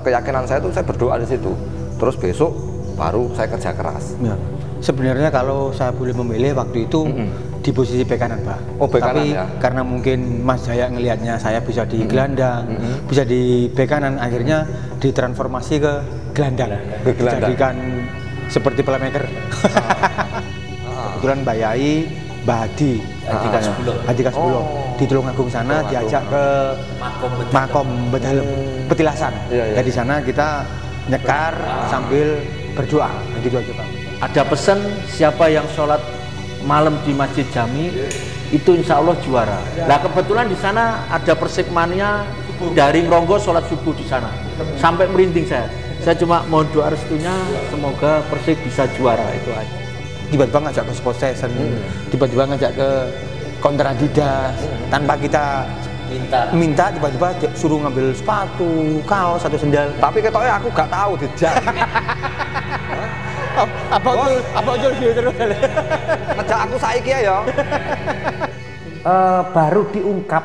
keyakinan saya itu saya berdoa di situ. Terus besok baru saya kerja keras. Ya. Sebenarnya kalau saya boleh memilih waktu itu di posisi bek kanan, Pak. Oh, bek kanan, tapi ya. Karena mungkin Mas Jaya ngelihatnya saya bisa di gelandang, bisa di bek kanan, akhirnya ditransformasi ke gelandang. Dijadikan seperti playmaker. Kebetulan Mbak Yai, Mbak Hadi, Hadi Kasbulo di Tulungagung sana diajak ke Makom Petilasan. Dari sana kita nyekar sambil berdoa, gitu aja, Pak. Ada pesan siapa yang sholat malam di Masjid Jami itu insya Allah juara. Nah kebetulan di sana ada Persikmania dari Ngronggo sholat subuh di sana sampai merinding saya. Saya cuma mohon doa restunya semoga Persik bisa juara, itu aja. Tiba-tiba ngajak ke Sport Station, tiba-tiba ngajak ke Counter Adidas, tanpa kita minta tiba-tiba suruh ngambil sepatu, kaos, atau sendal. Tapi ketoknya aku gak tahu dijak. Apa udah gitu terus? Ngejak aku saiki ya. Baru diungkap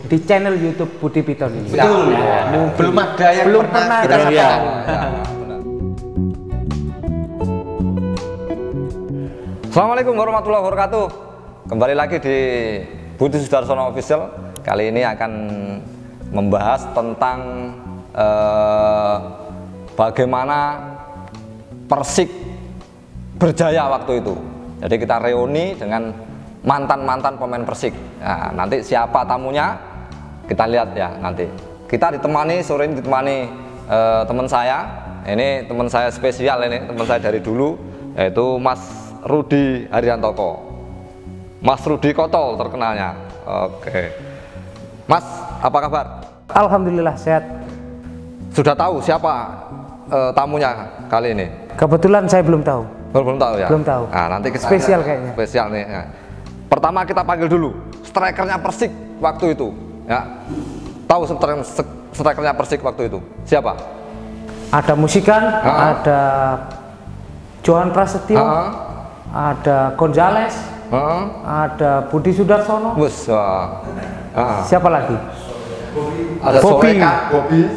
di channel YouTube Budi Piton ini. Betul. Belum ada yang belum pernah kita kita sampaikan. Assalamualaikum warahmatullahi wabarakatuh. Kembali lagi di Budi Sudarsono Official. Kali ini akan membahas tentang bagaimana Persik berjaya waktu itu. Jadi kita reuni dengan mantan-mantan pemain Persik. Nah, nanti siapa tamunya kita lihat ya nanti. Kita ditemani sore ini ditemani teman saya. Ini teman saya spesial, ini teman saya dari dulu, yaitu Mas Rudi Haryanto. Mas Rudi Kotol terkenalnya. Oke. Mas, apa kabar? Alhamdulillah sehat. Sudah tahu siapa tamunya kali ini? Kebetulan saya belum tahu. Belum tahu ya? Belum tahu. Nah, nanti kita spesial kayaknya. Spesial nih. Ya. Pertama kita panggil dulu strikernya Persik waktu itu. Ya. Tahu strikernya Persik waktu itu? Siapa? Ada Musikan, ada Johan Prasetyo, ada Gonzales, ada Budi Sudarsono. Siapa lagi? Ada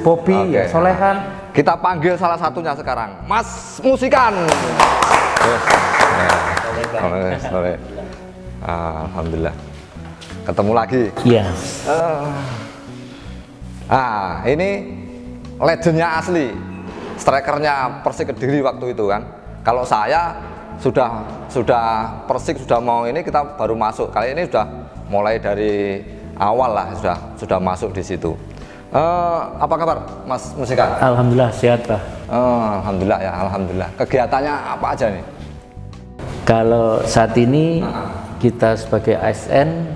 Bobby, okay. Solehan. Kita panggil salah satunya sekarang, Mas Musikan. Alhamdulillah. Ketemu lagi. Iya. Ini legendnya asli, strikernya Persik Kediri waktu itu kan. Kalau saya sudah Persik sudah mau ini kita baru masuk. Kali ini sudah mulai dari awal lah, sudah masuk di situ. Apa kabar Mas Musikan? Alhamdulillah sehat, Pak. Alhamdulillah ya, alhamdulillah. Kegiatannya apa aja nih? Kalau saat ini kita sebagai ASN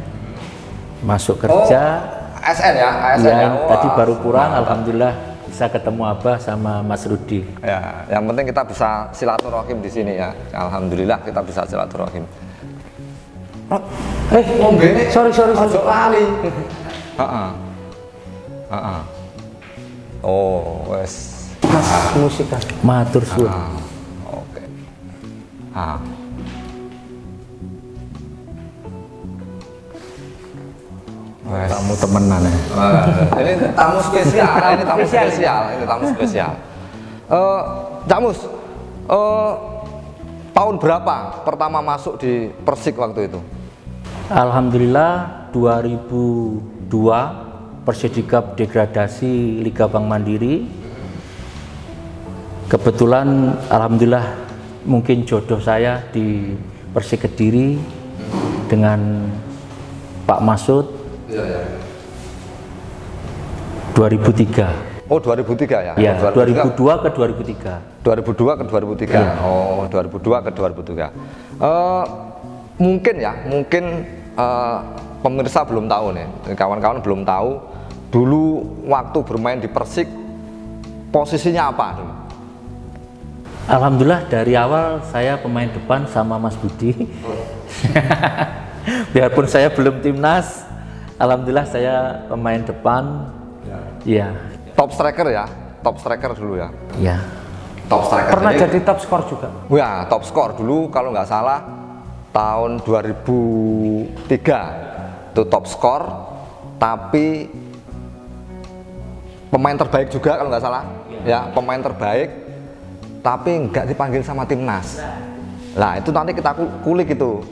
masuk kerja. ASN ya, ASN ya. Tadi baru pulang, alhamdulillah bisa ketemu Abah sama Mas Rudi. Ya, yang penting kita bisa silaturahim di sini ya. Alhamdulillah kita bisa silaturahim. Sorry. Lali. Oh, wes. Mas Musikan. Matur suwun. Oke. Kamu temenan ya. Ini tamu spesial, ini tamu spesial. Cak Mus, tahun berapa pertama masuk di Persik waktu itu? Alhamdulillah 2002 Persidikap degradasi Liga Bank Mandiri. Kebetulan alhamdulillah mungkin jodoh saya di Persik Kediri dengan Pak Masud. 2003. Oh, 2003 ya? Ya, 2002 ke 2003. 2002 ke 2003. Ya. Oh, 2002 ke 2003. Mungkin pemirsa belum tahu nih, kawan-kawan belum tahu dulu waktu bermain di Persik posisinya apa dulu? Alhamdulillah dari awal saya pemain depan sama Mas Budi. Biarpun saya belum timnas, alhamdulillah saya pemain depan. Ya. Top striker ya, top striker dulu ya. Ya. Top striker. Pernah jadi top skor juga. Ya, top skor dulu kalau nggak salah tahun 2003 itu top skor, tapi pemain terbaik juga kalau nggak salah, ya pemain terbaik, tapi nggak dipanggil sama timnas. Nah itu nanti kita kulik itu,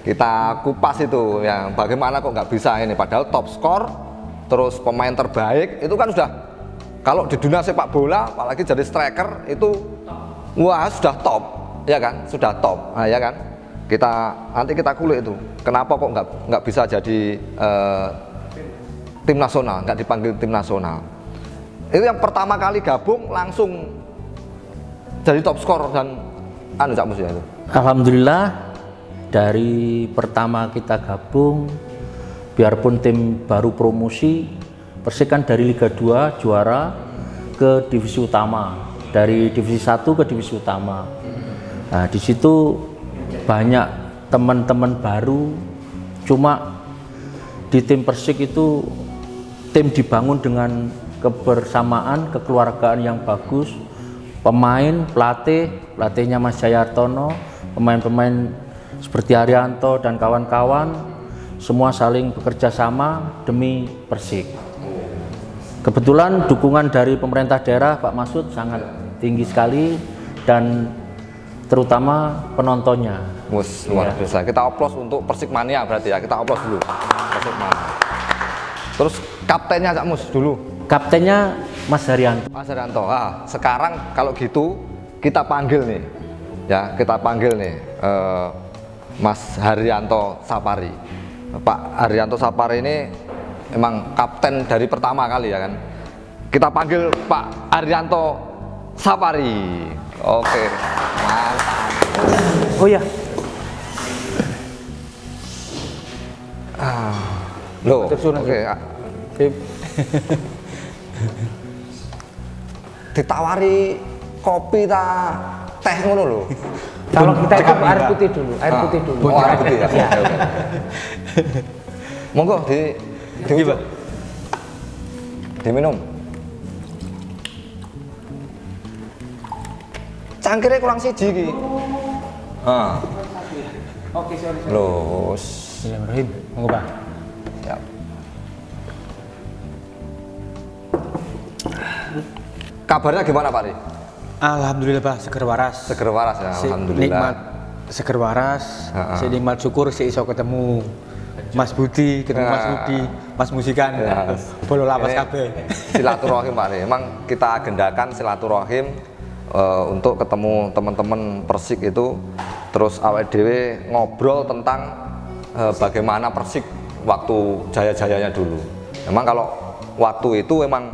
kita kupas itu, yang bagaimana kok nggak bisa ini, padahal top skor, terus pemain terbaik, itu kan sudah, kalau di dunia sepak bola, apalagi jadi striker, itu wah sudah top, ya kan, sudah top, nah, ya kan, nanti kita kulik itu, kenapa kok nggak bisa jadi tim nasional, nggak dipanggil tim nasional. Itu yang pertama kali gabung langsung jadi top skor dan Cak Mus ya itu. Alhamdulillah dari pertama kita gabung, biarpun tim baru promosi, Persik kan dari Liga 2 juara ke divisi utama, dari divisi 1 ke divisi utama. Nah di situ banyak teman-teman baru, cuma di tim Persik itu tim dibangun dengan kebersamaan, kekeluargaan yang bagus, pemain, pelatihnya Mas Jayartono, pemain-pemain seperti Arianto dan kawan-kawan, semua saling bekerja sama demi Persik. Kebetulan dukungan dari pemerintah daerah Pak Masud sangat tinggi sekali, dan terutama penontonnya. Luar biasa. Kita oplos untuk Persikmania berarti ya, kita oplos dulu Persikmania. Terus kaptennya Cak Mus dulu. Kaptennya Mas Haryanto. Mas Haryanto. Ah, sekarang kalau gitu kita panggil nih, ya kita panggil nih Mas Haryanto Sapari. Pak Haryanto Sapari ini emang kapten dari pertama kali ya kan. Kita panggil Pak Haryanto Sapari. Oke, mantap. Oh ya, Loh, oke. Ditawari kopi ta teh ngono lho. kalau kita itu air putih dulu, air putih dulu. Oh, air putih ya. Oke, oke. Monggo diminum. Cangkirnya kurang siji iki. Oke, sorry. Loh. Bismillahirrahmanirrahim. Monggo, Pak. Siap. Kabarnya gimana Pak Ri? Alhamdulillah Pak, seger waras. Seger waras ya, alhamdulillah. Nikmat seger waras, nikmat syukur iso ketemu Mas Budi, ketemu Mas Budi, Mas Musikan, bolo lapas kabeh. Silaturahim Pak Ri. Emang kita agendakan silaturahim untuk ketemu teman-teman Persik itu, terus awake dhewe ngobrol tentang bagaimana Persik waktu jaya-jayanya dulu. Memang kalau waktu itu memang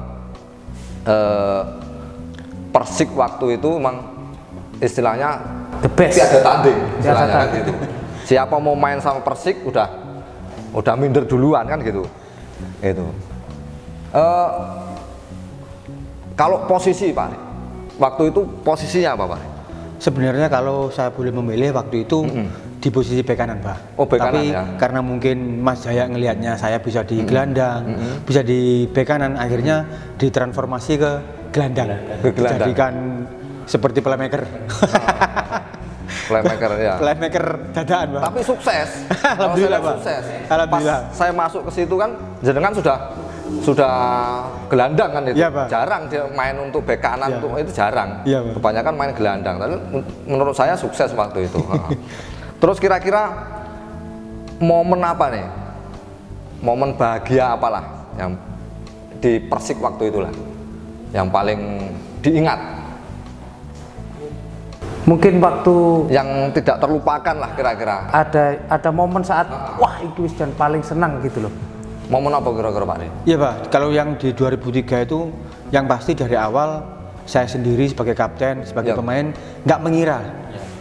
Persik waktu itu memang istilahnya The best. ada tanding istilahnya kan gitu. Siapa mau main sama Persik udah minder duluan kan gitu. Itu. Kalau posisi Pak, waktu itu posisinya apa Pak? Sebenarnya kalau saya boleh memilih waktu itu di posisi bek kanan Pak. Oh, bek kanan, tapi ya. Karena mungkin Mas Jaya ngelihatnya saya bisa di gelandang, bisa di bek kanan, akhirnya ditransformasi ke gelandang. Dijadikan seperti playmaker. Playmaker ya. Playmaker dadaan Pak. Tapi sukses. Alhamdulillah Pak. Sukses. Alhamdulillah. Pas saya masuk ke situ kan jenengan sudah gelandang kan itu. Ya, Pak. Jarang dia main untuk bek kanan, Ya. untuk itu jarang. Ya, Pak. Kebanyakan main gelandang. Tapi menurut saya sukses waktu itu. Terus kira-kira momen apa nih? Momen bahagia apalah yang di Persik waktu itulah yang paling diingat? Mungkin waktu Yang tidak terlupakan lah kira-kira. ada momen saat wah itu dan paling senang gitu loh. Momen apa kira-kira Pak Ri? Iya Pak, kalau yang di 2003 itu yang pasti dari awal saya sendiri sebagai kapten, sebagai pemain nggak mengira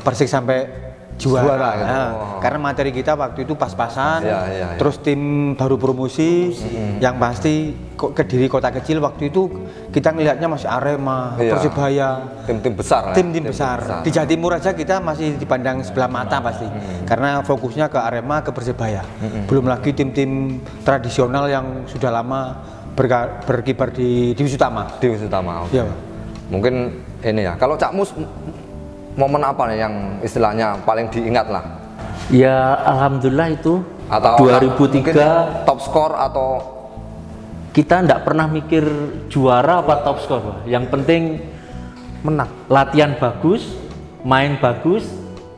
Persik sampai juara gitu. Karena materi kita waktu itu pas-pasan, terus tim baru promosi, yang pasti Kediri kota kecil waktu itu kita ngelihatnya masih Arema, Persibaya, tim-tim besar. tim besar. Di Jawa Timur aja kita masih dipandang sebelah mata pasti, karena fokusnya ke Arema, ke Persibaya. Belum lagi tim-tim tradisional yang sudah lama berkibar di divisi utama. Divisi utama. Okay. Ya, mungkin ini ya. Kalau Cak Mus, momen apa nih yang istilahnya paling diingat lah? Ya alhamdulillah itu Atau 2003 top skor atau kita tidak pernah mikir juara apa top skor, Pak. Yang penting Menang. latihan bagus, main bagus,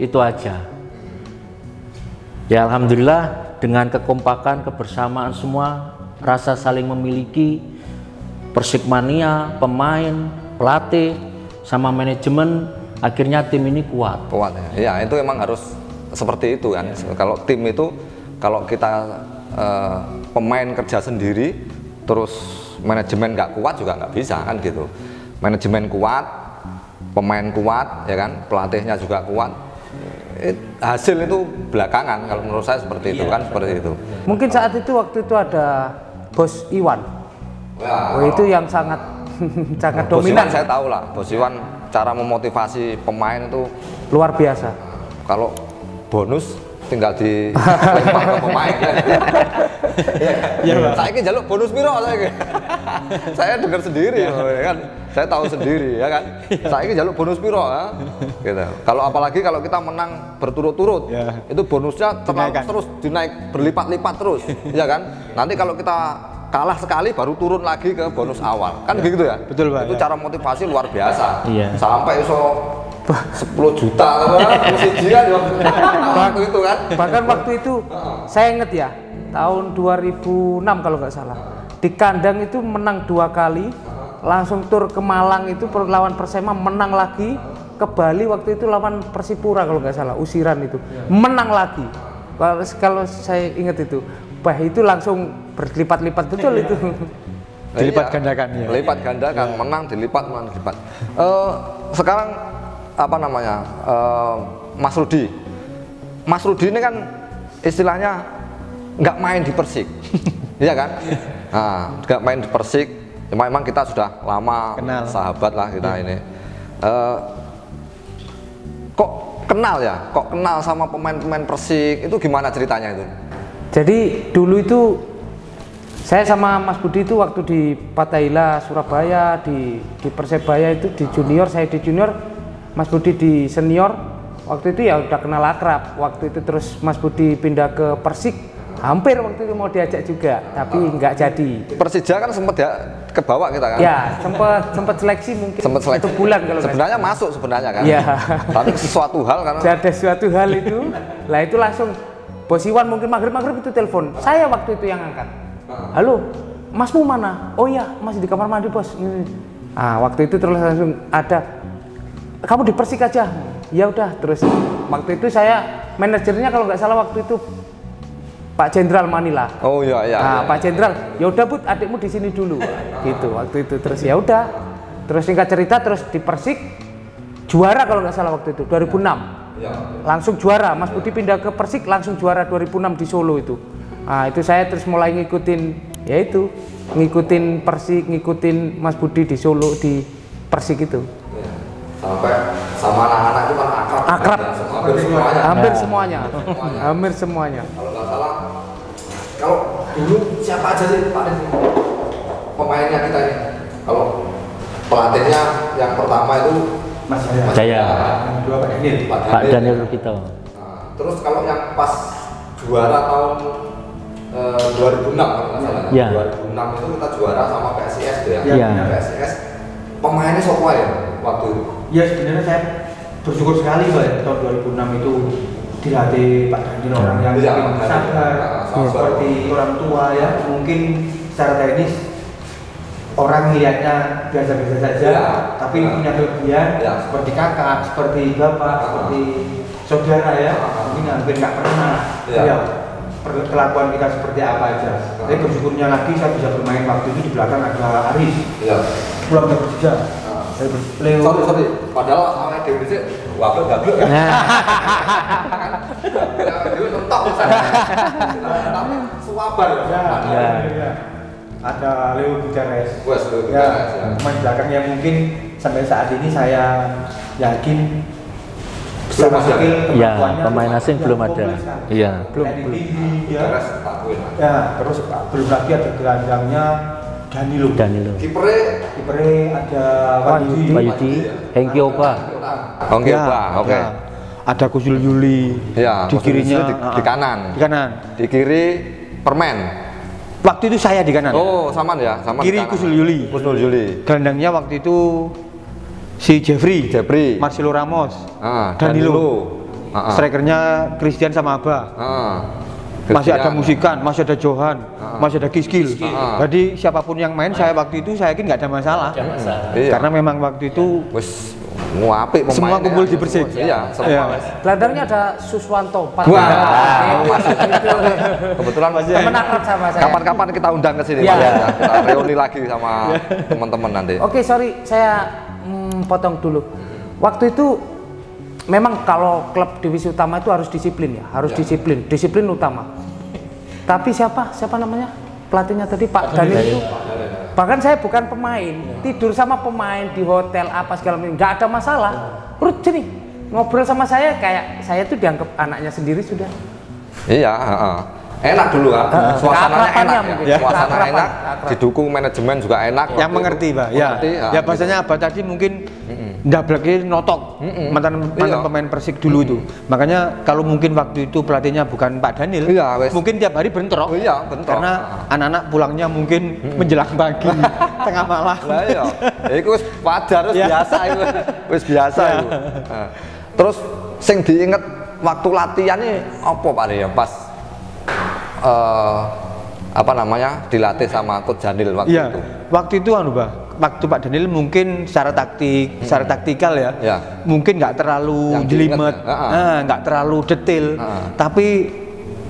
itu aja. Ya alhamdulillah dengan kekompakan, kebersamaan semua, rasa saling memiliki, Persikmania, pemain, pelatih, sama manajemen, akhirnya tim ini kuat. Kuat ya. Ya itu emang harus seperti itu kan. Kalau tim itu, kalau kita pemain kerja sendiri, terus manajemen nggak kuat juga nggak bisa kan gitu. Manajemen kuat, pemain kuat, ya kan, pelatihnya juga kuat. Hasil itu belakangan kalau menurut saya seperti itu kan, seperti itu. Mungkin saat itu waktu itu ada Bos Iwan. Ya, Itu yang sangat sangat Bos dominan. Iwan saya tahu lah, Bos Iwan cara memotivasi pemain itu Luar biasa. kalau bonus tinggal dilempar ke pemain. Ya, saya ini jaluk bonus piro saya. Saya dengar sendiri ya kan. Saya tahu sendiri ya kan. Saya ini jaluk bonus piro ya. Gitu. Kalau apalagi kalau kita menang berturut-turut, itu bonusnya terus dinaik berlipat-lipat terus, ya kan. Nanti kalau kita kalah sekali baru turun lagi ke bonus awal. Kan begitu ya? Betul, Pak. Itu cara motivasi luar biasa. Iya. Sampai iso 10 juta waktu itu kan. Bahkan waktu itu saya inget ya, tahun 2006 kalau nggak salah. Di kandang itu menang 2 kali, langsung tur ke Malang itu lawan Persema menang lagi, ke Bali waktu itu lawan Persipura kalau nggak salah, usiran itu menang lagi. Kalau saya inget itu, bah itu langsung berlipat-lipat betul itu. Dilipat gandakan ya. Lipat gandakan, menang dilipat, menang dilipat. Sekarang apa namanya, Mas Rudi ini kan istilahnya nggak main di Persik, iya kan? Nah, nggak main di Persik, cuma memang kita sudah lama kenal, sahabat lah kita ini. Kok kenal ya? Kok kenal sama pemain-pemain Persik? Itu gimana ceritanya itu? Jadi dulu itu saya sama Mas Budi itu waktu di Fatahillah Surabaya, di Persebaya itu di junior, saya di junior, Mas Budi di senior. Waktu itu ya udah kenal akrab. Waktu itu terus Mas Budi pindah ke Persik, hampir waktu itu mau diajak juga, tapi nggak jadi. Persija kan sempat ya ke bawah kita kan? Ya sempat seleksi mungkin. Sempat seleksi. 1 bulan kalau sebenarnya masuk sebenarnya kan? Iya. Tapi sesuatu hal karena ada suatu hal itu, lah itu langsung Bos Iwan mungkin maghrib itu telepon. Saya waktu itu yang angkat. Halo, Masmu mana? Oh iya, masih di kamar mandi bos. Waktu itu terus langsung ada, kamu di Persik aja. Ya udah, terus waktu itu saya manajernya kalau nggak salah waktu itu Pak Jenderal Manila. Oh iya. Pak Jenderal, ya udah Bud, adikmu di sini dulu. Gitu waktu itu, terus ya udah. Terus singkat cerita terus di Persik juara kalau nggak salah waktu itu 2006. Ya. Langsung juara, Mas Budi pindah ke Persik langsung juara 2006 di Solo itu. Itu saya terus mulai ngikutin, ya itu ngikutin Persik, ngikutin Mas Budi di Solo di Persik itu. Ya. Sampai sama anak-anak itu kan akrab. Hampir semuanya. Kalau nggak salah, kalau dulu siapa aja sih Pak pemainnya kita ini? Kalau pelatihnya yang pertama itu Mas Jaya. Yang kedua Pak Daniel Rukito. Nah, terus kalau yang pas juara tahun 2006 kalau nggak salah, ya. 2006 itu kita juara sama PSIS tuh ya. Ya. PSIS pemainnya siapa ya waktu itu? Ya sebenarnya saya bersyukur sekali Pak ya, tahun 2006 itu dilatih Pak Daniel, orang yang mungkin sabar, seperti orang tua ya, mungkin secara teknis orang lihatnya biasa-biasa saja, tapi punya kelebihan seperti kakak, seperti bapak, seperti saudara ya, mungkin hampir nggak pernah ya perlakuan kita seperti apa aja. Tapi bersyukurnya lagi saya bisa bermain waktu itu di belakang ada Aris, pulang dari Persija. Leo. Sorry. Padahal awalnya Dewi sih gablek ya. Dewi mentok. Tapi suwabar ya. Ada Leo Bujares. Leo ya. Bujares. Pemain belakang yang mungkin sampai saat ini saya yakin belum ada. Ya, pemain asing belum ada. Iya. Belum. Ya, terus belum lagi ada gelandangnya Danilo. Kipernya ada Wayudi, Hengki Oba. Oke. Ada Kusul Yuli. Ya, di kirinya di kanan. Di kanan. Di kiri Permen. Waktu itu saya di kanan. Oh, Saman ya, Saman. Kiri Kusnul Yuli. Kusnul Yuli. Gelandangnya waktu itu si Jeffrey, Marcelo Ramos, Danilo. Strikernya Christian sama Abah. Masih ada Musikan, masih ada Johan, masih ada Kiskil. Jadi siapapun yang main saya waktu itu saya yakin nggak ada masalah. Karena memang waktu itu apik pemain. Semua kumpul di Persik. Iya, semua. Gelandangnya ada Suswanto. Kebetulan teman akrab sama saya. Kapan-kapan kita undang ke sini, Pak. Kita reuni lagi sama teman-teman nanti. Oke, sorry, saya potong dulu. Waktu itu memang kalau klub divisi utama itu harus disiplin ya, harus disiplin utama. Tapi siapa namanya pelatihnya tadi, Pak Daniel itu? Bahkan saya bukan pemain, tidur sama pemain di hotel apa segala macam, nggak ada masalah. Terus jadi ngobrol sama saya kayak saya tuh dianggap anaknya sendiri sudah. Iya, enak dulu kan, suasananya enak ya. Suasana enak, didukung manajemen juga enak. Yang mengerti, Pak. Ya bahasanya Abah tadi mungkin ndableke notok mantan pemain Persik dulu itu. Makanya kalau mungkin waktu itu pelatihnya bukan Pak Daniel, mungkin tiap hari bentrok. Iya, bentrok. Karena anak-anak pulangnya mungkin menjelang pagi, tengah malam. Lah iya. Iku wis wajar, wis biasa itu. Wis biasa itu. Terus sing diinget waktu latihan ini apa Pak ya? Pas apa namanya dilatih sama Coach Daniel waktu itu. Waktu itu waktu Pak Daniel mungkin secara taktikal ya. Mungkin nggak terlalu jelimet, nggak terlalu detail, tapi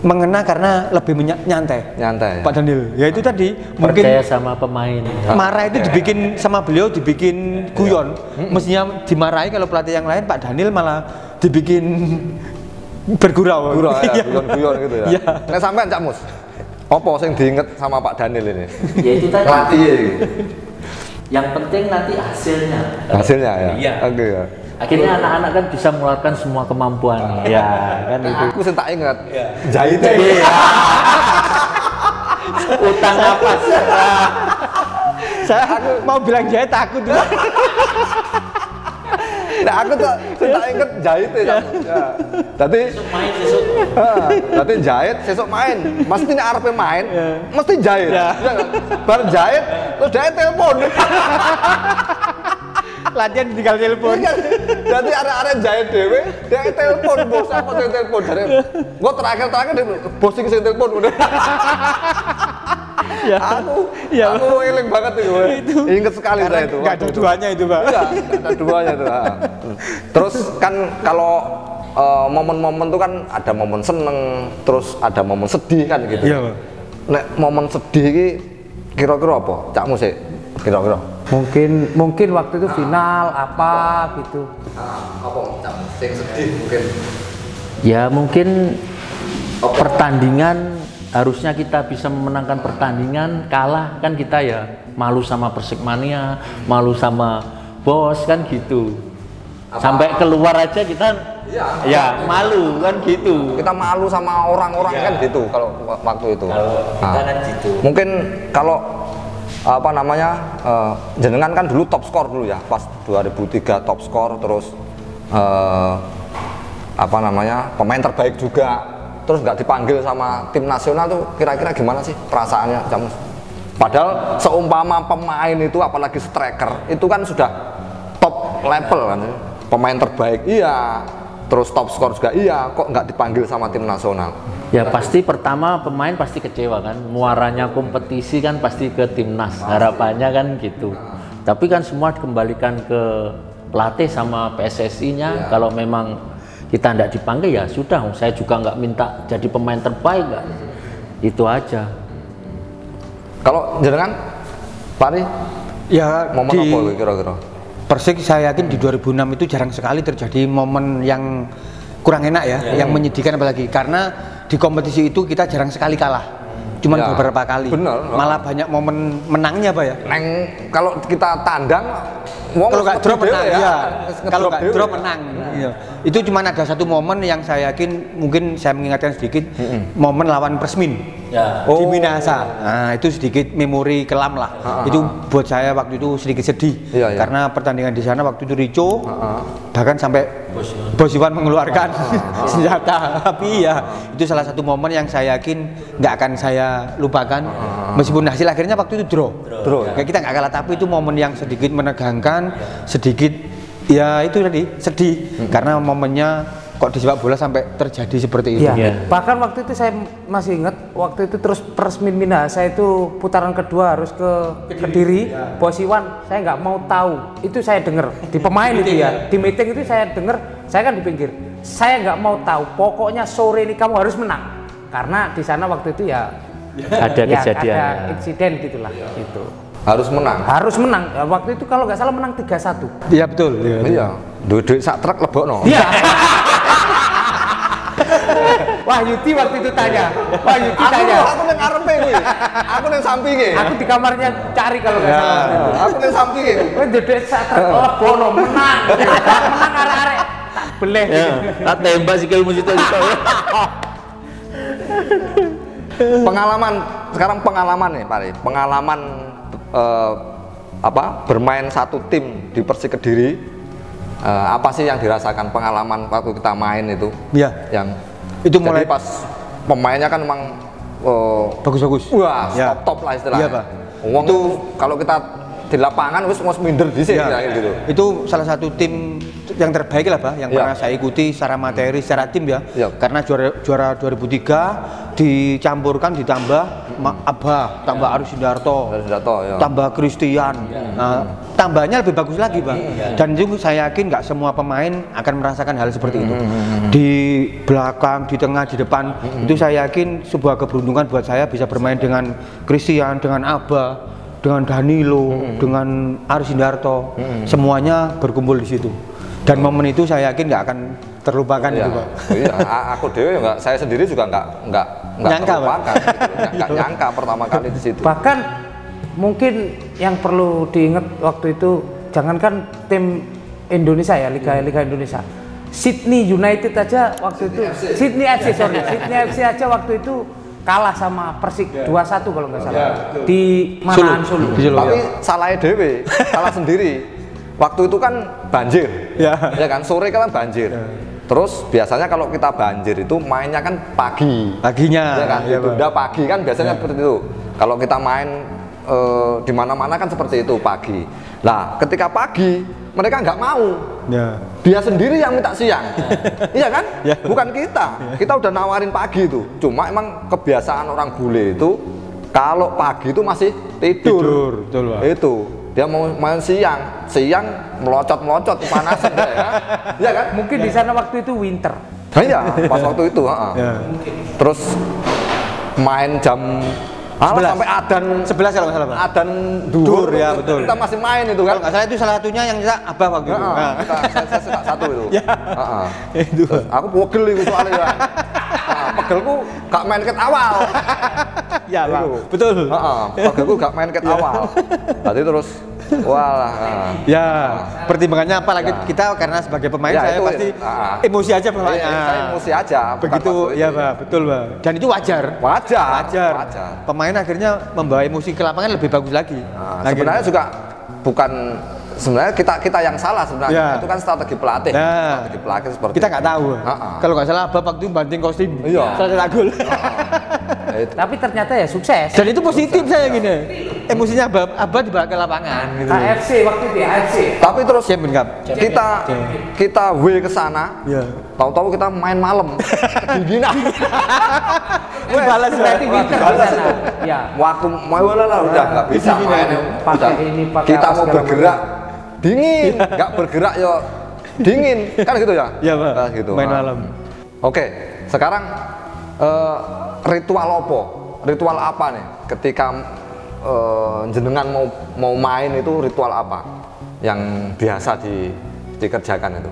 mengena karena lebih nyantai ya. Pak Daniel. Ya itu tadi mungkin percaya sama pemain. Marah itu dibikin sama beliau dibikin guyon. Mestinya dimarahi, kalau pelatih yang lain Pak Daniel malah dibikin bergurau ya, guyon gitu ya. Nek sampean Cak Mus, apa sing diinget sama Pak Daniel ini? Ya itu tadi. Pelatih yang penting nanti hasilnya. Hasilnya ya. Iya. Oke ya. Akhirnya anak-anak kan bisa mengeluarkan semua kemampuan. Ya, kan itu. Aku sing tak inget. Jahit. Utang apa sih? Aku mau bilang jahit takut. Nah, aku tak inget jahit ya. Tadi main sesuk. Tadi jahit sesuk main. Mesti nek arepe main, mesti jahit. Bar jahit, terus jahit telepon. Latihan tinggal telepon. Jadi arek-arek jahit dhewe, dia telepon bos, apa sing telepon dari gua terakhir bos iki sing telepon udah. Aku eling banget itu. Ingat sekali saya itu. Enggak ada duanya itu, Pak. Iya, enggak ada duanya tuh. Terus kan kalau momen-momen tuh kan ada momen seneng, terus ada momen sedih kan gitu. Iya, Pak. Nek momen sedih iki kira-kira apa? Cak Musik kira-kira. Mungkin waktu itu final apa gitu. Apa Cak Musik sedih mungkin? Ya mungkin pertandingan harusnya kita bisa memenangkan pertandingan, kalah kan kita ya malu sama Persikmania, malu sama bos kan gitu. Sampai keluar aja kita ya malu kan gitu. Kita malu sama orang-orang kan gitu kalau waktu itu. Kita kan gitu. Mungkin kalau apa namanya jenengan kan dulu top skor dulu ya, pas 2003 top skor, terus apa namanya pemain terbaik juga. Terus nggak dipanggil sama tim nasional tuh kira-kira gimana sih perasaannya Camus? Padahal seumpama pemain itu apalagi striker itu kan sudah top level kan, pemain terbaik iya, terus top skor juga iya, kok nggak dipanggil sama tim nasional? Ya pasti pertama pemain pasti kecewa kan, muaranya kompetisi kan pasti ke timnas, harapannya kan gitu. Tapi kan semua dikembalikan ke pelatih sama PSSI-nya. Kalau memang kita tidak dipanggil ya sudah, saya juga nggak minta jadi pemain terbaik nggak, itu aja. Kalau jenengan Pak Ri, ya momen di apa kira-kira? Persik saya yakin di 2006 itu jarang sekali terjadi momen yang kurang enak ya, yang menyedihkan apalagi karena di kompetisi itu kita jarang sekali kalah. Cuman beberapa kali. Bener. Malah banyak momen menangnya Pak ya. Kalau kita tandang kalau nggak drop menang ya. Kalau nggak drop ya. menang. Iya. Itu cuma ada satu momen yang saya yakin mungkin saya mengingatkan sedikit, momen lawan Persmin. di Minahasa. Nah, itu sedikit memori kelam lah. Itu buat saya waktu itu sedikit sedih. Karena pertandingan di sana waktu itu rico, bahkan sampai Bos Iwan mengeluarkan senjata. Tapi ya, itu salah satu momen yang saya yakin nggak akan saya lupakan. Meskipun hasil akhirnya waktu itu draw. Kayak kita nggak kalah, tapi itu momen yang sedikit menegangkan, sedikit ya itu tadi sedih karena momennya kok di sepak bola sampai terjadi seperti itu. Bahkan waktu itu saya masih ingat waktu itu terus Persmin Minahasa itu putaran kedua harus ke Kediri. Bos Iwan saya nggak mau tahu, itu saya dengar di pemain itu ya, di meeting itu saya dengar, saya kan di pinggir, saya nggak mau tahu, pokoknya sore ini kamu harus menang karena di sana waktu itu ya ada kejadian, ada insiden gitulah gitu. Harus menang. Waktu itu kalau nggak salah menang 3-1. Iya betul. Iya. Duit sak truk lebokno. Iya. Wah Yuti waktu itu tanya. Aku nang ngarepe kuwi. Aku nang sampinge. Aku di kamarnya cari kalau nggak salah. Aku nang sampinge. Wah duit sak truk lebokno menang. Menang arek-arek. Tak beleh. Tak tembak sikil musito itu. Pengalaman nih Pak Ri. Pengalaman bermain satu tim di Persik Kediri, apa sih yang dirasakan pengalaman waktu kita main itu? Iya. Yang itu jadi mulai pas pemainnya kan memang bagus-bagus. Wah, top lah istilahnya. Iya, Pak. Wong itu kalau kita di lapangan wis minder dhisik gitu. Itu salah satu tim yang terbaik lah, Pak, yang pernah saya ikuti secara materi, secara tim ya. Karena juara 2003 dicampurkan ditambah Abah, tambah Aris Sundarto, tambah Christian. Nah, tambahnya lebih bagus lagi, Pak. Dan itu saya yakin nggak semua pemain akan merasakan hal seperti itu. Di belakang, di tengah, di depan, itu saya yakin sebuah keberuntungan buat saya bisa bermain dengan Christian, dengan Abah, dengan Danilo, dengan Aris Sundarto, semuanya berkumpul di situ. Dan momen itu saya yakin nggak akan terlupakan itu, Pak. Iya, aku dewe nggak, saya sendiri juga nggak nyangka, terlupakan, nggak nyangka pertama kali di situ. Bahkan mungkin yang perlu diingat waktu itu, jangankan tim Indonesia ya, Liga Indonesia, Sydney United aja waktu itu, Sydney FC aja waktu itu kalah sama Persik 2-1 kalau nggak salah di Manahan Solo. Tapi salahnya dewe, salah sendiri. Waktu itu kan banjir, ya kan, sore kan banjir. Terus biasanya kalau kita banjir itu mainnya kan paginya, ya kan, ditunda pagi kan biasanya seperti itu. Kalau kita main di mana-mana kan seperti itu pagi. Lah ketika pagi mereka nggak mau, dia sendiri yang minta siang, iya kan? Bukan kita, kita udah nawarin pagi itu. Cuma emang kebiasaan orang bule itu kalau pagi itu masih tidur. Betul, Pak. Itu dia mau main siang melocot panasan ya kan? Mungkin di sana waktu itu winter. Iya, pas waktu itu. Terus main jam sampai adan 11 kalau nggak salah, Pak. Adan duhur ya, betul. Kita masih main itu kan. Kalau nggak salah itu salah satunya yang kita Abah waktu itu. Saya satu itu. Itu. Aku pegel itu soalnya ya. Pegelku gak main ket awal. Ya, Pak. Betul. Pegelku gak main ket awal. Berarti terus ya, pertimbangannya apa lagi kita karena sebagai pemain saya pasti emosi aja bawaannya. Saya emosi aja. Begitu ya, Pak. Betul, Pak. Dan itu wajar. Pemain akhirnya membawa emosi ke lapangan lebih bagus lagi. Sebenarnya juga bukan kita yang salah sebenarnya. Itu kan strategi pelatih. Strategi pelatih seperti kita nggak tahu. Kalau nggak salah Abah waktu itu banting kostum. Saya gol. Tapi ternyata ya sukses. Dan itu positif saya gini. Emosinya Abah dibawa ke lapangan. Gitu. AFC waktu itu ya AFC. Tapi terus kita ke sana. Tahu-tahu kita main malam. Kedinginan. Balas berarti winter di sana. Ya. Waktu lah udah nggak bisa main. Kita mau bergerak dingin, nggak bergerak ya dingin, kan gitu ya? Iya, Pak. Gitu. Main malam. Oke, sekarang ritual apa nih ketika jenengan mau main itu, ritual apa yang biasa dikerjakan itu,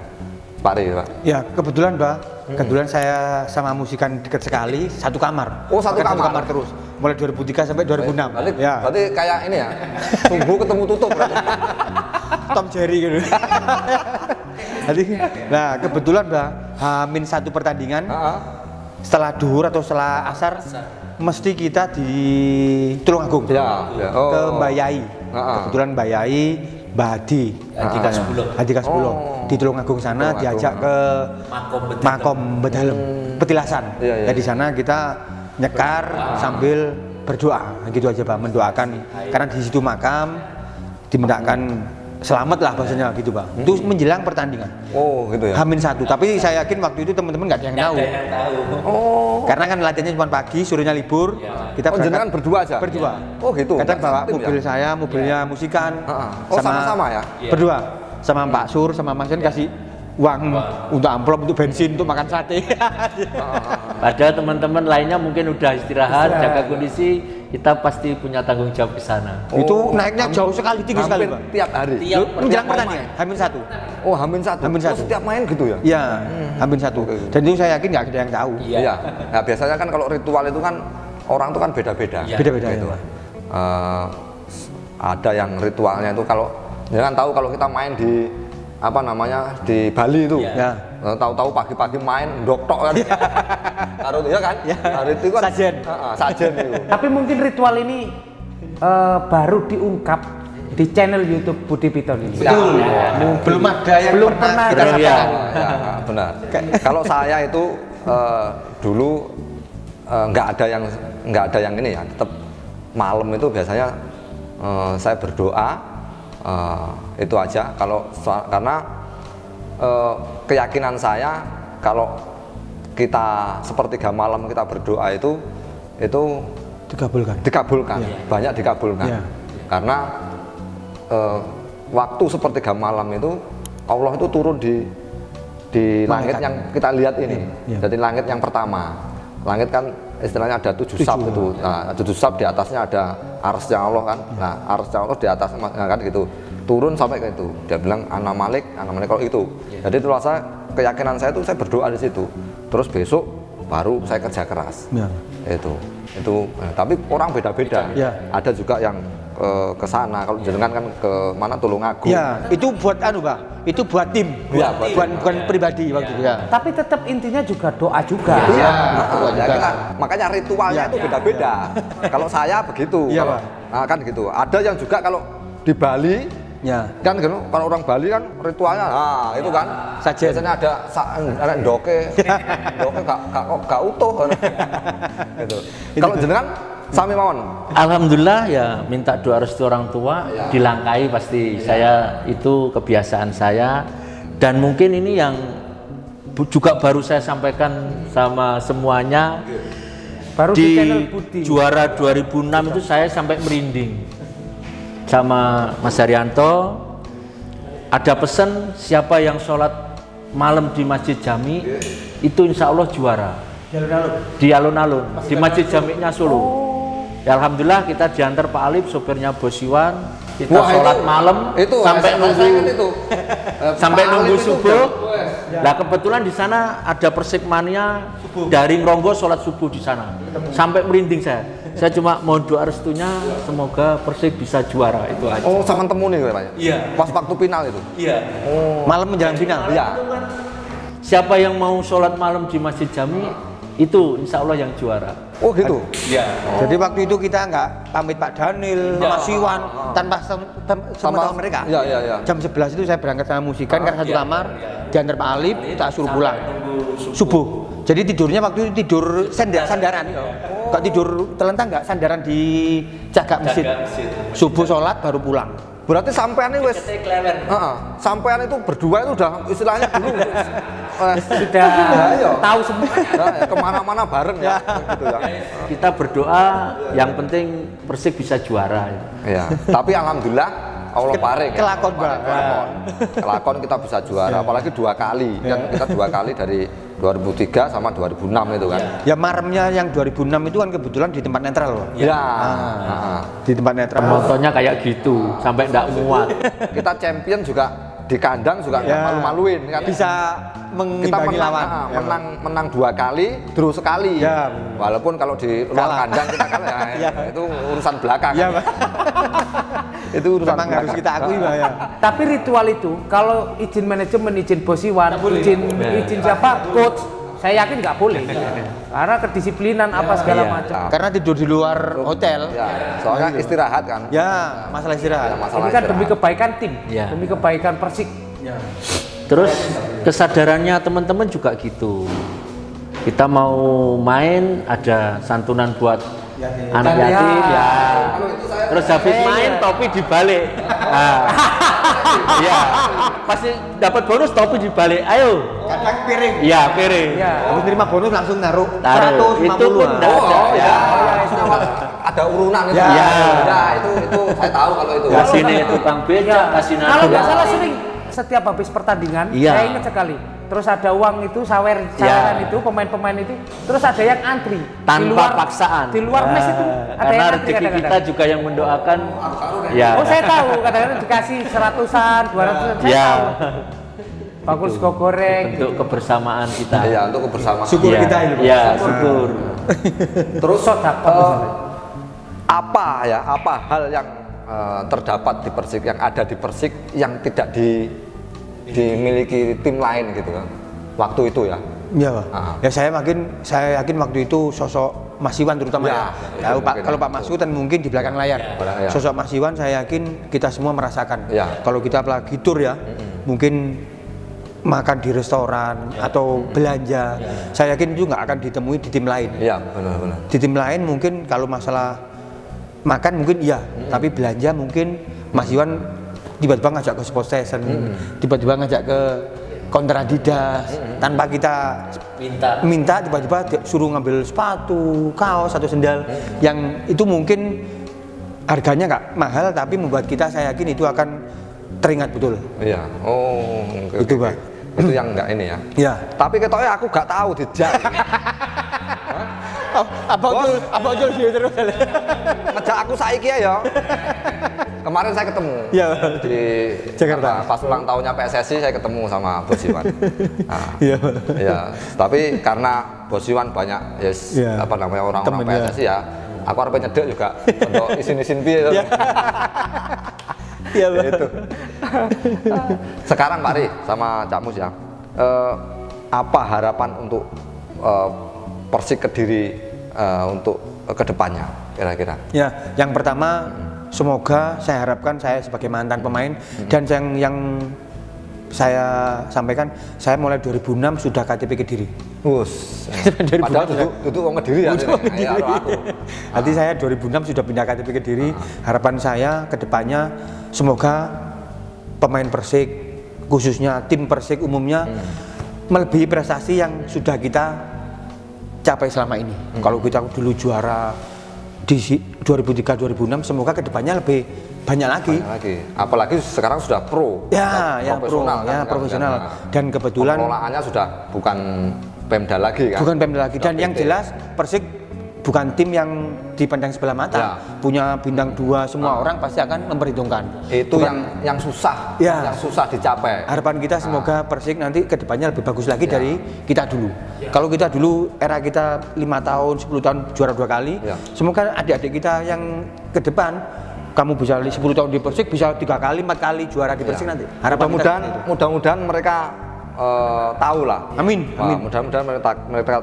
Pak Ri, Pak? Ya kebetulan, Pak. Kebetulan saya sama musikan dekat sekali, satu kamar. Oh, satu kamar terus. Mulai 2003 sampai 2006. Berarti kayak ini ya, tunggu ketemu tutup. Tom Jerry gitu. Nah kebetulan, Pak, H-1 pertandingan, setelah duhur atau setelah asar, mesti kita di Tulungagung. Ya. Ke Mbak Yai. Kebetulan Mbak Yai, Mbak Hadi, Hadi Kasbulo. Di Tulungagung sana diajak ke Makom Bedalem, Petilasan. Ya di sana kita nyekar sambil berdoa, gitu aja Pak, mendoakan karena di situ makam dimintakan selamat lah bahasanya gitu Pak. Itu menjelang pertandingan. Oh gitu ya. H-1, tapi saya yakin waktu itu teman-teman nggak ada yang tahu. Karena kan latihannya cuma pagi, sorenya libur. Kita jenengan berdua aja. Berdua. Oh gitu. Kadang bawa mobil saya, mobilnya Musikan. Sama-sama ya. Berdua. Sama Pak Sur, sama Mas Yen kasih uang untuk amplop, untuk bensin, untuk makan sate. Padahal teman-teman lainnya mungkin udah istirahat, jaga kondisi, kita pasti punya tanggung jawab di sana. Itu naiknya jauh sekali, tinggi sekali Pak. Tiap hari. Menjelang pertandingan, H-1. Oh H-1. H-1. Setiap main gitu ya? Iya, H-1. Dan itu saya yakin nggak ada yang tahu. Iya. Nah biasanya kan kalau ritual itu kan orang itu kan beda-beda. Beda-beda gitu. ya. Ada yang ritualnya itu kalau jangan tahu kalau kita main di apa namanya di Bali itu, tahu-tahu pagi-pagi main doktok kan, taruh ya kan, itu kan sajen itu. Tapi mungkin ritual ini baru diungkap di channel YouTube Budi Piton ini. Belum ada yang pernah kita sampaikan. Benar. Kalau saya itu dulu nggak ada yang ini ya, tetap malam itu biasanya saya berdoa. Itu aja karena keyakinan saya kalau kita sepertiga malam kita berdoa itu dikabulkan banyak dikabulkan karena waktu sepertiga malam itu Allah itu turun di langit yang kita lihat ini. Jadi langit yang pertama, langit kan istilahnya ada 7 sab itu. Nah, 7 sab di atasnya ada arsy Allah kan. Nah, arsy Allah di atas kan gitu. Turun sampai ke itu. Dia bilang Ana Malik kalau itu. Jadi itu rasa keyakinan saya itu saya berdoa di situ. Terus besok baru saya kerja keras. Itu. Tapi orang beda-beda. Ada juga yang ke sana. Kalau jenengan kan ke mana Tulungagung. Ya, itu buat Pak. Itu buat tim. Bukan pribadi waktu itu ya. Tapi tetap intinya juga doa juga. Makanya ritualnya itu beda-beda. Kalau saya begitu. Iya, Pak. Nah, kan gitu. Ada yang juga kalau di Bali kan gitu, kalau orang Bali kan ritualnya, itu kan biasanya ada doke gak utuh gitu. Kalau jenengan sami mawon. Alhamdulillah ya, minta doa restu orang tua, dilangkai pasti. Saya itu kebiasaan saya, dan mungkin ini yang juga baru saya sampaikan sama semuanya. Baru di channel Budi. Juara 2006 itu saya sampai merinding sama Mas Haryanto. Ada pesan, siapa yang sholat malam di Masjid Jami itu insya Allah juara di alun-alun di Masjid Jami'nya Solo. Ya, alhamdulillah kita diantar Pak Alif, sopirnya Bos Iwan, kita sholat malam sampai nunggu subuh. Nah kebetulan di sana ada Persikmania dari Ngronggo sholat subuh di sana, sampai merinding saya. Saya cuma mohon doa restunya, semoga Persik bisa juara, itu aja. Oh, sama temu nih Pak? Iya. Pas waktu final itu? Iya. Oh. Malam menjelang final? Iya. Siapa yang mau sholat malam di Masjid Jami, itu insya Allah yang juara. Oh gitu? Iya. Jadi waktu itu kita nggak pamit Pak Daniel, Mas Iwan, tanpa sama mereka. Iya. Jam 11 itu saya berangkat sama Musikan, karena satu kamar, diantar Pak Alif, tak suruh pulang. Subuh. Jadi tidurnya waktu itu tidur sandaran. Gak tidur telentang, nggak sandaran di cagak masjid. Subuh sholat baru pulang. Berarti sampean itu sampean itu berdua itu udah istilahnya dulu sudah tahu semua. Kemana-mana bareng ya. Gitu ya. Kita berdoa, yang penting Persik bisa juara. Ya. Tapi alhamdulillah Allah paring. Kelakon kita bisa juara, apalagi 2 kali. Kan kita 2 kali dari 2003 sama 2006 itu kan. Ya maremnya yang 2006 itu kan kebetulan di tempat netral loh. Ya. Di tempat netral. Penontonnya kayak gitu, sampai enggak muat. Kita champion juga di kandang juga nggak malu-maluin kan. Bisa mengimbangi lawan. Menang 2 kali, draw sekali. Ya. Walaupun kalau di luar kandang kita kalah itu urusan belakang. Ya, itu urusan memang harus kita akui Pak ya. Tapi ritual itu kalau izin manajemen, izin Bos Iwan, izin siapa coach, saya yakin nggak boleh. Karena kedisiplinan apa segala macam. Karena tidur di luar hotel. Ya, soalnya istirahat kan. Ya, masalah istirahat. Ya, masalah Ini kan demi istirahat. kebaikan tim, Ya. demi kebaikan Persik. Terus kesadarannya teman-teman juga gitu. Kita mau main ada santunan buat anak yatim ya. Terus habis main topi dibalik. Nah, ya, pasti dapat bonus topi dibalik. Ayo. Kadang piring. Iya, piring. Ya. Habis terima bonus langsung naruh Taruh. 150. Itu pun enggak ada. Ya, ada urunan itu. Ya. Ya, itu saya tahu kalau itu. Kasih nih tukang beca, kasih nasi. Kalau nggak salah sering setiap habis pertandingan, Iya. saya ingat sekali. Terus ada uang itu saweran itu pemain-pemain itu, terus ada yang antri Tanpa paksaan. Di luar mes itu ada Karena yang antri rezeki kita kadang-kadang. juga yang mendoakan. Ya. Oh saya tahu, kadang-kadang dikasih 100-an, 200-an, saya Ya. tahu. Bakul sego goreng. Untuk kebersamaan kita. Iya, untuk kebersamaan. Syukur Iya. kita ini, Pak. Iya, syukur. Terus Sodako. apa hal yang terdapat di Persik, yang ada di Persik yang tidak dimiliki tim lain gitu kan waktu itu ya. Iya, Pak. Ah. Ya saya yakin waktu itu sosok Mas Iwan terutama Ya, ya. itu Pak, mungkin kalau ya. Pak Mas Iwan mungkin di belakang layar. Ya. Sosok Mas Iwan saya yakin kita semua merasakan. Ya. Kalau kita lagi tur ya, mungkin makan di restoran atau belanja, saya yakin itu nggak akan ditemui di tim lain. Iya, benar-benar. Di tim lain mungkin kalau masalah makan mungkin iya, tapi belanja mungkin Mas Iwan tiba-tiba ngajak ke sport station, tiba-tiba ngajak ke counter Adidas, tanpa kita minta tiba-tiba suruh ngambil sepatu, kaos atau sendal yang itu mungkin harganya nggak mahal tapi membuat kita, saya yakin itu akan teringat betul. Iya. Oh, oke, Itu, oke, Pak. oke. Itu yang enggak ini ya. Ya. Tapi ketoknya aku gak tahu dijak. Apa ujul dia terus? Ngejak aku saiki ya. Kemarin saya ketemu Iya. di Jakarta. pas ulang tahunnya PSSI saya ketemu sama Bos Iwan. Nah, Iya. iya, tapi karena Bos Iwan banyak Iya. apa namanya orang-orang Temennya. PSSI ya. Aku harus nyedek juga untuk isin-isin piye. Iya, Pak. Itu. Sekarang Pak Ri sama Cak Mus ya. Apa harapan untuk Persik Kediri untuk kedepannya kira-kira? Ya, yang pertama semoga saya harapkan saya sebagai mantan pemain dan yang saya sampaikan, saya mulai 2006 sudah KTP Kediri. Us. Padahal duduk wong Kediri ya. Ya, aku. Nanti saya 2006 sudah pindah KTP Kediri. Harapan saya kedepannya semoga pemain Persik, khususnya tim Persik umumnya melebihi prestasi yang sudah kita capai selama ini. Kalau kita dulu juara di 2003-2006, semoga kedepannya lebih banyak lagi. Banyak lagi. Apalagi sekarang sudah pro. Ya, sudah yang pro, profesional ya kan, profesional. kan. Dan kebetulan Pengelolaannya sudah bukan Pemda lagi kan. bukan Pemda lagi. Sudah Dan yang PT. jelas Persik bukan tim yang dipandang sebelah mata. Ya. Punya bintang 2, semua orang pasti akan memperhitungkan. Itu Bukan- yang susah, Ya. yang susah dicapai. Harapan kita semoga Persik nanti kedepannya lebih bagus lagi dari kita dulu. Kalau kita dulu era kita 5 tahun, 10 tahun juara 2 kali, Ya. semoga adik-adik kita yang ke depan kamu bisa 10 tahun di Persik, bisa 3 kali, 4 kali juara di Persik nanti. Harapan kita seperti itu. Mudah-mudahan mereka tahu lah. Amin, Wah, amin. mudah-mudahan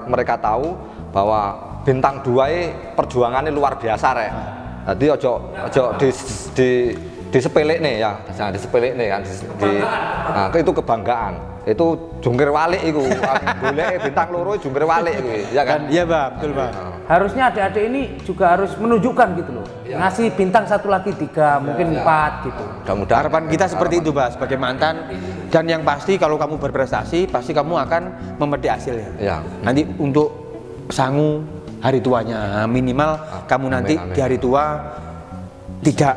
mereka tahu bahwa bintang 2 perjuangannya luar biasa rek. Jadi ojo di sepele nih ya, jangan di sepele nih kan. Nah, itu kebanggaan. Itu jungkir walik itu. Boleh bintang loro jungkir walik itu, ya kan? Iya, Pak, betul, Pak. Harusnya adik-adik ini juga harus menunjukkan gitu loh. Ngasih bintang 1 lagi 3, mungkin 4 gitu. Mudah-mudahan Harapan kita seperti itu, Pak, sebagai mantan. Dan yang pasti kalau kamu berprestasi, pasti kamu akan memetik hasilnya. Ya. Nanti untuk sangu hari tuanya, minimal kamu nanti amin. di hari tua tidak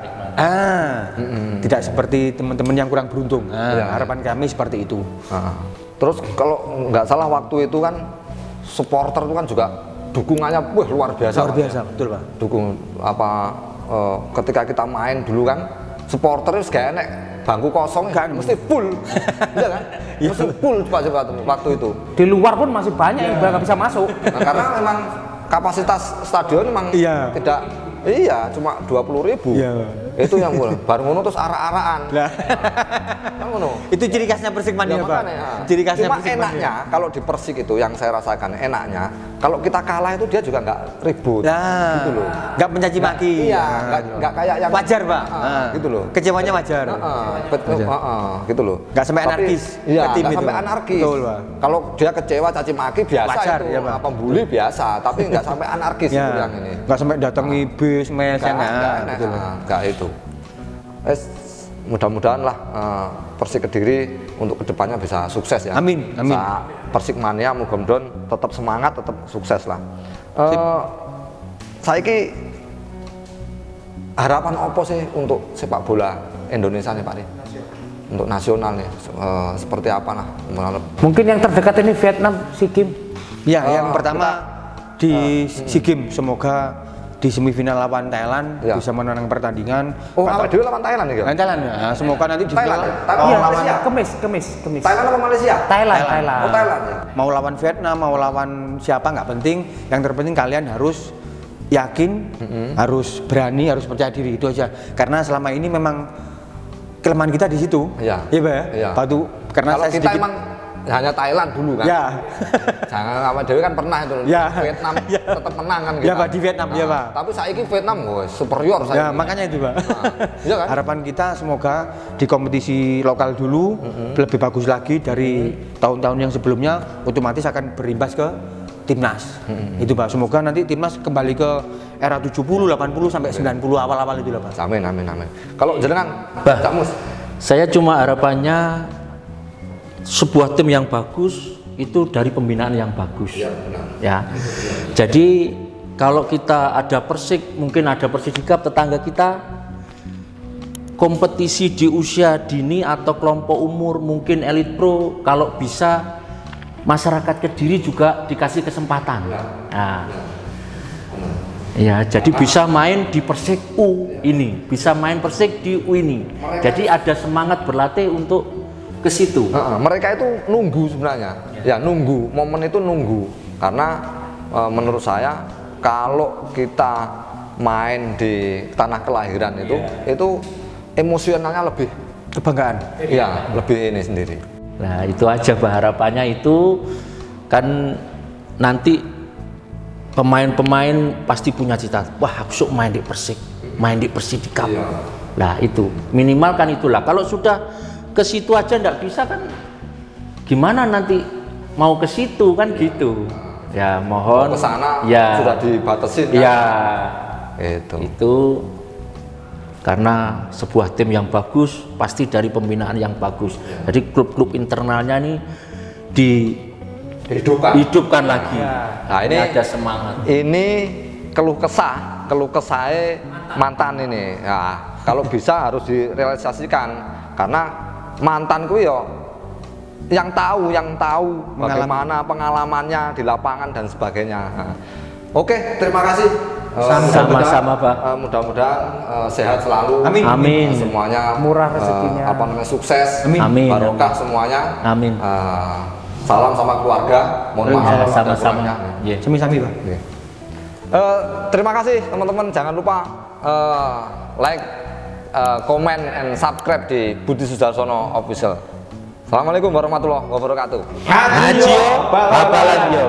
tidak seperti teman-teman yang kurang beruntung. Ya. Harapan kami seperti itu. Nah, terus kalau nggak salah waktu itu kan supporter itu kan juga dukungannya wah luar biasa. Luar Pak. biasa, betul, Pak. Dukung apa ketika kita main dulu kan supporter itu kayak enek bangku kosong Kan. mesti full. Iya kan? Mesti full cepat waktu itu. Di luar pun masih banyak yang nggak bisa masuk. Nah, karena memang kapasitas stadion memang Iya. tidak cuma 20.000. Iya. Itu yang baru ngono terus arak-arakan. Lah. Itu ciri khasnya Persik Mania, Pak. Ciri khasnya Cuma Persik enaknya kalau di Persik itu yang saya rasakan enaknya kalau kita kalah itu dia juga nggak ribut. Nah, gitu loh. Nggak mencaci maki. Iya, nggak kayak yang wajar, Pak. Gitu loh. Kecewanya wajar. Gitu loh. Nggak sampai anarkis. Iya, nggak sampai anarkis. Betul, Pak. Kalau dia kecewa caci maki biasa wajar, itu, ya, Pak. apa bully biasa, tapi nggak sampai anarkis ya. itu yang ini. Nggak sampai datangi bis, mes, nggak itu. Mudah-mudahan lah Persik Kediri untuk kedepannya bisa sukses ya. Amin, amin. Persik Mania mudah-mudahan tetap semangat, tetap sukses lah. Saiki harapan apa sih untuk sepak bola Indonesia nih Pak nih? Untuk nasional nih seperti apa lah? Mungkin yang terdekat ini Vietnam, SEA Games. Ya, yang pertama di SEA Games, semoga di semifinal lawan Thailand bisa menang pertandingan. Oh, apa dulu lawan Thailand ya? Thailand ya. Semoga nanti di Thailand. Iya, Malaysia. Kemis. Thailand apa Malaysia? Thailand. Oh, Thailand ya. Mau lawan Vietnam, mau lawan siapa nggak penting. Yang terpenting kalian harus yakin, harus berani, harus percaya diri, itu aja. Karena selama ini memang kelemahan kita di situ. Iya, Pak ya. Iya. Batu karena kalau saya kita emang hanya Thailand dulu kan. Ya. Jangan sama Dewi kan pernah itu. Ya. Vietnam tetap menang kan kita. Ya, Pak, di Vietnam ya, Pak. Tapi saiki Vietnam superior saya. Ya, makanya itu, Pak. Iya kan? Harapan kita semoga di kompetisi lokal dulu lebih bagus lagi dari tahun-tahun yang sebelumnya, otomatis akan berimbas ke timnas. Itu, Pak. Semoga nanti timnas kembali ke era 70, 80 sampai 90 awal-awal itu lah, Pak. Amin. Kalau jenengan, Cak Mus, saya cuma harapannya sebuah tim yang bagus itu dari pembinaan yang bagus. Ya. Jadi kalau kita ada Persik, mungkin ada Persidikap tetangga kita, kompetisi di usia dini atau kelompok umur mungkin elit pro, kalau bisa masyarakat Kediri juga dikasih kesempatan. Nah, ya, jadi bisa main di Persik U ini, bisa main Persik di U ini. Jadi ada semangat berlatih untuk ke situ. Mereka itu nunggu sebenarnya. Ya, nunggu. Momen itu nunggu. Karena menurut saya kalau kita main di tanah kelahiran itu emosionalnya lebih kebanggaan. Iya, lebih ini sendiri. Nah, itu aja harapannya itu kan nanti pemain-pemain pasti punya cita, wah aku main di Persik, main di Persidikap. Nah, itu minimal kan itulah. Kalau sudah ke situ aja nggak bisa kan gimana nanti mau ke situ kan gitu. Ya, mohon ke sana ya sudah dibatasin kan? Ya, itu karena sebuah tim yang bagus pasti dari pembinaan yang bagus. Jadi klub-klub internalnya nih dihidupkan lagi. Nah, ini ada semangat. Ini keluh kesah mantan ini. Nah, kalau bisa harus direalisasikan karena mantanku yang tahu bagaimana pengalamannya di lapangan dan sebagainya. Nah, oke, terima kasih. Sama-sama, Pak. Mudah-mudahan sehat selalu. Amin. Semuanya murah rezekinya. Sukses. Amin. Barokah semuanya. Amin. Salam sama keluarga. Mohon maaf sama-sama. Sami-sami, Pak. Terima kasih teman-teman. Jangan lupa like, comment, and subscribe di Budi Sudarsono Official. Assalamualaikum warahmatullahi wabarakatuh. Hajo Babalagyo.